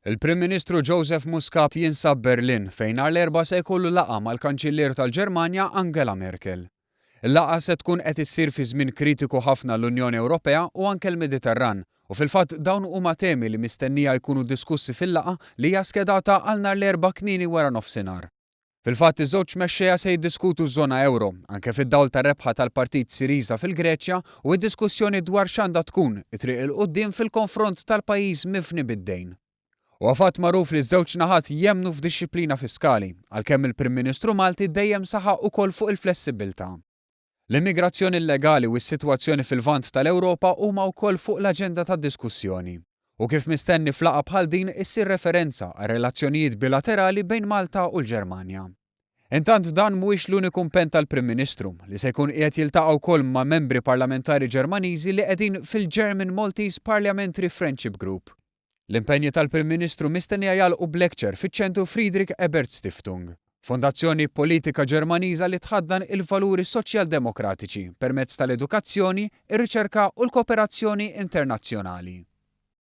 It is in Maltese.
Il-Prim Ministru Joseph Muscat jinsab Berlin fejn nhar l-erba' se jkollu laqgħa mal-Kanċillier tal-Ġermanja Angela Merkel. Il-laqgħa se tkun qed issir fi żmien kritiku ħafna l-Unjoni Ewropea u anke l-Mediterran, u fil-fatt dawn huma temi li mistennija jkunu diskussi fil-laqgħa li hija skedata għal nhar l-erba' kmieni wara nofsinhar. Fil-fatt iż-żewġ mexxejja se jiddiskutu ż-żona euro, anke fid-dawl tar-rebħa tal-Partit Syriza fil-Greċja u d-diskussjoni dwar x'għandha tkun it-triq il quddiem fil-konfront tal-pajjiż mifni bid-dejn. U għafat magħruf li ż-żewġ naħat jemmnu f'dixxiplina fiskali, għalkemm il-Prim Ministru Malti dejjem saħaq ukoll fuq il-flessibilità. L-immigrazzjoni illegali u s-sitwazzjoni fil-Lvant tal-Ewropa huma wkoll fuq l-aġenda tad-diskussjoni. U kif mistenni f'laqgħa bħal din issir referenza għal relazzjonijiet bilaterali bejn Malta u l-Ġermanja. Intant dan mhuwiex l-uniku impenn tal-Prim Ministru li se jkun qiegħed jiltaqa' wkoll ma' membri parlamentari Ġermaniżi li qegħdin fil-German Maltese Parliamentary Friendship Group. L-impenji tal-Prim Ministru mistennija jagħlqu b'lecture fiċ-ċentru Friedrich Ebert Stiftung, fondazzjoni politika Ġermaniża li tħaddan il-valuri soċjal-demokratiċi permezz tal-edukazzjoni, ir-riċerka u l-kooperazzjoni internazzjonali.